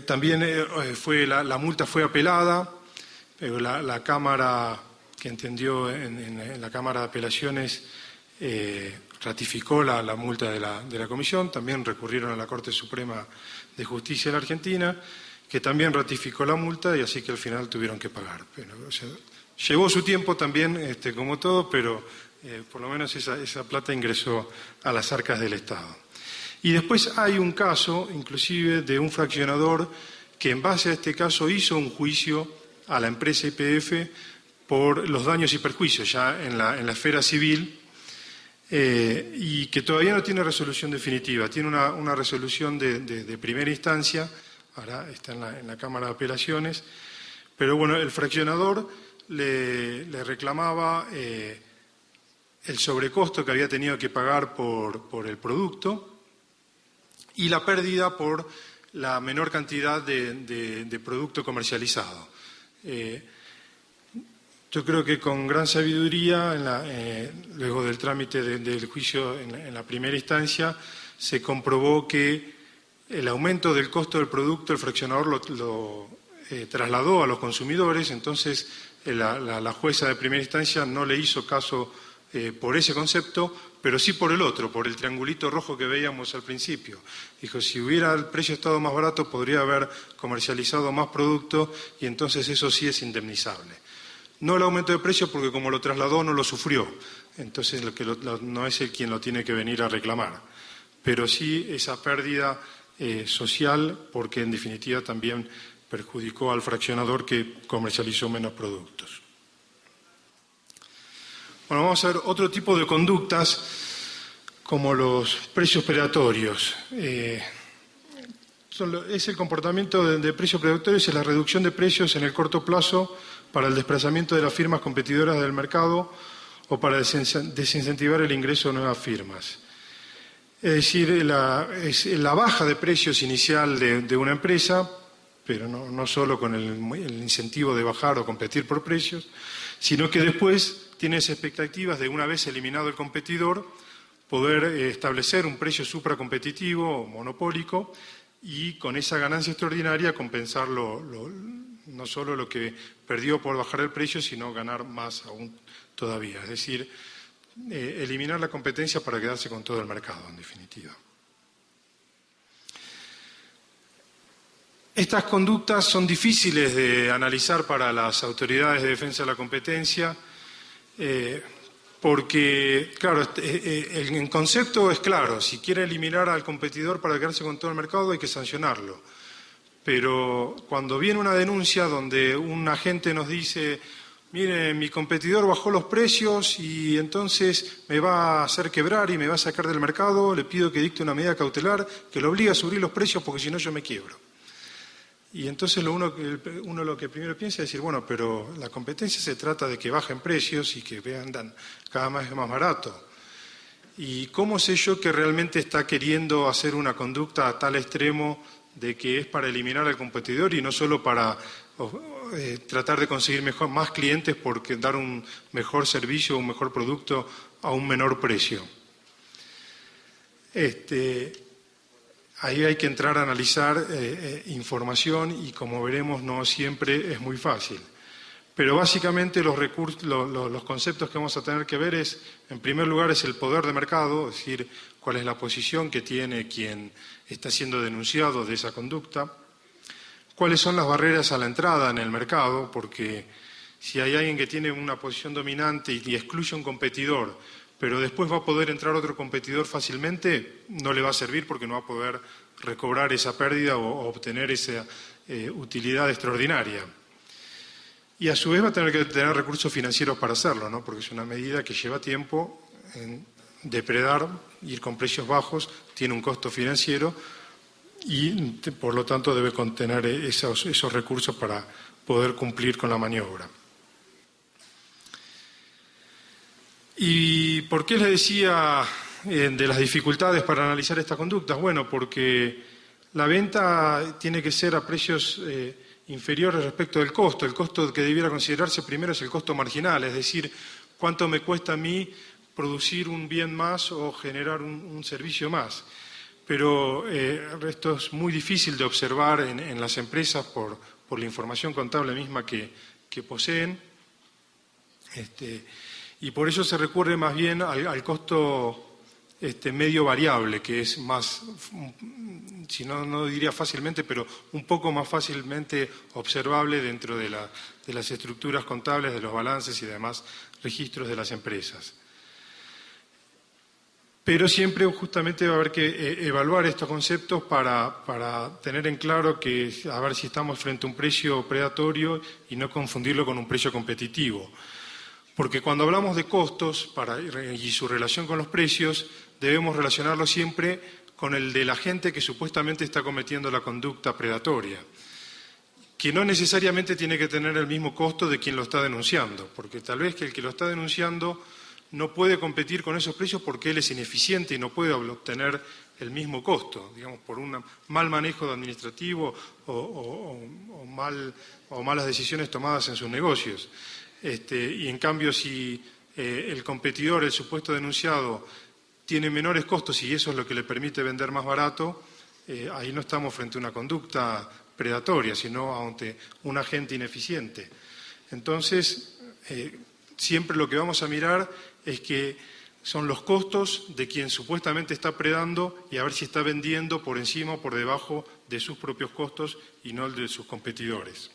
También la multa fue apelada, pero la Cámara, que entendió en la Cámara de Apelaciones, ratificó la multa de la Comisión. También recurrieron a la Corte Suprema de Justicia de la Argentina, que también ratificó la multa, y así que al final tuvieron que pagar. Pero, o sea, llevó su tiempo también, como todo, pero por lo menos esa plata ingresó a las arcas del Estado. Y después hay un caso, inclusive, de un fraccionador que en base a este caso hizo un juicio a la empresa YPF por los daños y perjuicios ya en la esfera civil, y que todavía no tiene resolución definitiva. Tiene una resolución de primera instancia, ahora está en la Cámara de Apelaciones, pero bueno, el fraccionador le reclamaba el sobrecosto que había tenido que pagar por el producto y la pérdida por la menor cantidad de producto comercializado. Yo creo que con gran sabiduría, luego del trámite del juicio en la primera instancia, se comprobó que el aumento del costo del producto, el fraccionador lo trasladó a los consumidores. Entonces la jueza de primera instancia no le hizo caso por ese concepto, pero sí por el otro, por el triangulito rojo que veíamos al principio. Dijo, si hubiera el precio estado más barato, podría haber comercializado más producto y entonces eso sí es indemnizable. No el aumento de precio, porque como lo trasladó no lo sufrió, entonces no es él quien lo tiene que venir a reclamar, pero sí esa pérdida social, porque en definitiva también perjudicó al fraccionador que comercializó menos productos. Bueno, vamos a ver otro tipo de conductas, como los precios predatorios. Es el comportamiento de precios predatorios, es la reducción de precios en el corto plazo para el desplazamiento de las firmas competidoras del mercado o para desincentivar el ingreso de nuevas firmas. Es decir, es la baja de precios inicial de una empresa, pero no solo con el incentivo de bajar o competir por precios, sino que después tienes expectativas de, una vez eliminado el competidor, poder establecer un precio supracompetitivo o monopólico y con esa ganancia extraordinaria compensar no solo lo que perdió por bajar el precio, sino ganar más aún todavía. Es decir, eliminar la competencia para quedarse con todo el mercado, en definitiva. Estas conductas son difíciles de analizar para las autoridades de defensa de la competencia, porque, claro, el concepto es claro: si quiere eliminar al competidor para quedarse con todo el mercado, hay que sancionarlo. Pero cuando viene una denuncia donde un agente nos dice, mire, mi competidor bajó los precios y entonces me va a hacer quebrar y me va a sacar del mercado, le pido que dicte una medida cautelar que lo obligue a subir los precios porque si no yo me quiebro. Y entonces uno lo que primero piensa es decir, bueno, pero la competencia se trata de que bajen precios y que vendan cada vez más barato. ¿Y cómo sé yo que realmente está queriendo hacer una conducta a tal extremo de que es para eliminar al competidor y no solo para tratar de conseguir más clientes porque dar un mejor servicio, un mejor producto a un menor precio? Ahí hay que entrar a analizar información y, como veremos, no siempre es muy fácil. Pero básicamente los conceptos que vamos a tener que ver es, en primer lugar, es el poder de mercado, es decir, cuál es la posición que tiene quien está siendo denunciado de esa conducta, cuáles son las barreras a la entrada en el mercado, porque si hay alguien que tiene una posición dominante y excluye a un competidor, pero después va a poder entrar otro competidor fácilmente, no le va a servir porque no va a poder recobrar esa pérdida o obtener esa utilidad extraordinaria. Y a su vez va a tener que tener recursos financieros para hacerlo, ¿no? Porque es una medida que lleva tiempo. Depredar, ir con precios bajos, tiene un costo financiero y por lo tanto debe contener esos recursos para poder cumplir con la maniobra. ¿Y por qué les decía de las dificultades para analizar estas conductas? Bueno, porque la venta tiene que ser a precios inferiores respecto del costo. El costo que debiera considerarse primero es el costo marginal, es decir, cuánto me cuesta a mí producir un bien más o generar un servicio más. pero esto es muy difícil de observar en las empresas por la información contable misma que poseen, y por eso se recurre más bien al costo medio variable, que es más, si no diría fácilmente, pero un poco más fácilmente observable dentro de las estructuras contables, de los balances y demás registros de las empresas. Pero siempre justamente va a haber que evaluar estos conceptos para tener en claro que a ver si estamos frente a un precio predatorio y no confundirlo con un precio competitivo. Porque cuando hablamos de costos y su relación con los precios, debemos relacionarlo siempre con el de la gente que supuestamente está cometiendo la conducta predatoria, que no necesariamente tiene que tener el mismo costo de quien lo está denunciando, porque tal vez que el que lo está denunciando no puede competir con esos precios porque él es ineficiente y no puede obtener el mismo costo, digamos, por un mal manejo administrativo o malas decisiones tomadas en sus negocios. Y en cambio, si el competidor, el supuesto denunciado, tiene menores costos y eso es lo que le permite vender más barato, ahí no estamos frente a una conducta predatoria, sino ante un agente ineficiente. Entonces, siempre lo que vamos a mirar es que son los costos de quien supuestamente está predando y a ver si está vendiendo por encima o por debajo de sus propios costos y no el de sus competidores.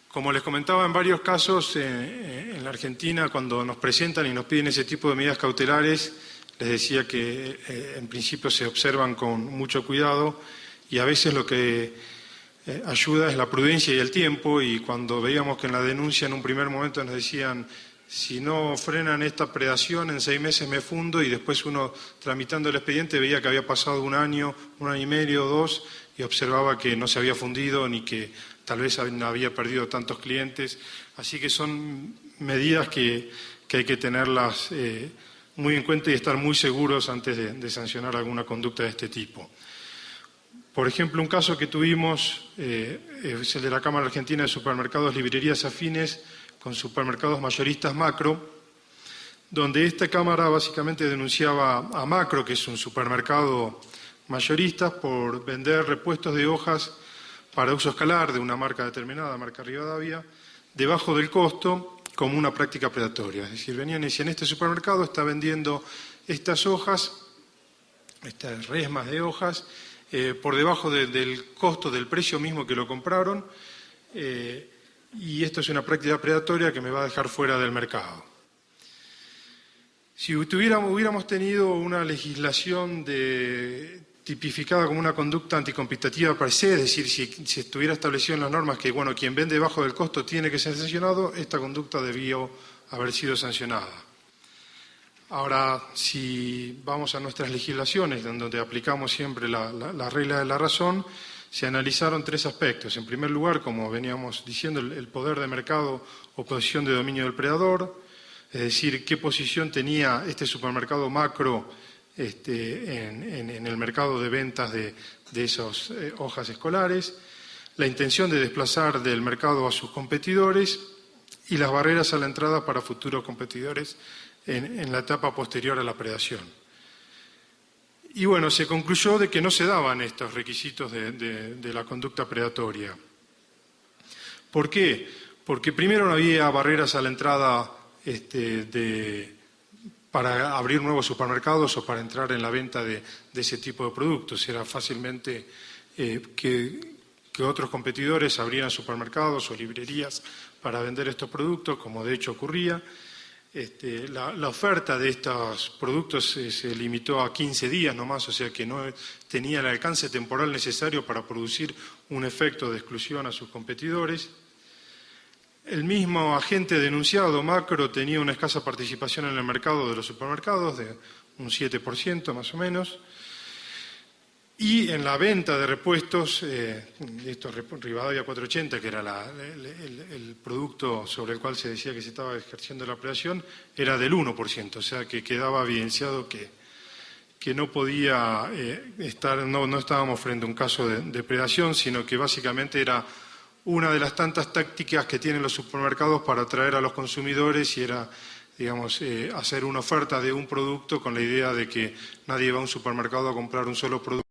Como les comentaba, en varios casos en la Argentina, cuando nos presentan y nos piden ese tipo de medidas cautelares, les decía que en principio se observan con mucho cuidado y a veces lo que ayuda es la prudencia y el tiempo, y cuando veíamos que en la denuncia en un primer momento nos decían si no frenan esta predación en 6 meses me fundo, y después uno tramitando el expediente veía que había pasado un año y medio, 2, y observaba que no se había fundido ni que tal vez no había perdido tantos clientes. Así que son medidas que hay que tenerlas muy en cuenta y estar muy seguros antes de sancionar alguna conducta de este tipo. Por ejemplo, un caso que tuvimos es el de la Cámara Argentina de Supermercados, Librerías Afines con Supermercados Mayoristas Macro, donde esta Cámara básicamente denunciaba a Macro, que es un supermercado mayorista, por vender repuestos de hojas para uso escalar de una marca determinada, marca Rivadavia, debajo del costo como una práctica predatoria. Es decir, venían y decían, este supermercado está vendiendo estas hojas, estas resmas de hojas, por debajo del costo del precio mismo que lo compraron, y esto es una práctica predatoria que me va a dejar fuera del mercado. Si hubiéramos tenido una legislación tipificada como una conducta anticompetitiva per se, es decir, si estuviera establecido en las normas que quien vende debajo del costo tiene que ser sancionado, esta conducta debió haber sido sancionada. Ahora, si vamos a nuestras legislaciones, en donde aplicamos siempre la regla de la razón, se analizaron 3 aspectos. En primer lugar, como veníamos diciendo, el poder de mercado o posición de dominio del predador, es decir, qué posición tenía este supermercado Macro en el mercado de ventas de esas hojas escolares, la intención de desplazar del mercado a sus competidores y las barreras a la entrada para futuros competidores en la etapa posterior a la predación. Y bueno, se concluyó de que no se daban estos requisitos de la conducta predatoria. ¿Por qué? Porque primero no había barreras a la entrada para abrir nuevos supermercados o para entrar en la venta de ese tipo de productos. Era fácilmente que otros competidores abrieran supermercados o librerías para vender estos productos, como de hecho ocurría. La oferta de estos productos se limitó a 15 días nomás, o sea que no tenía el alcance temporal necesario para producir un efecto de exclusión a sus competidores. El mismo agente denunciado, Macro, tenía una escasa participación en el mercado de los supermercados, de un 7% más o menos, y en la venta de repuestos, estos Rivadavia 480, que era el producto sobre el cual se decía que se estaba ejerciendo la predación, era del 1%, o sea que quedaba evidenciado que no podía no estábamos frente a un caso de predación, sino que básicamente era una de las tantas tácticas que tienen los supermercados para atraer a los consumidores, y era digamos, hacer una oferta de un producto con la idea de que nadie va a un supermercado a comprar un solo producto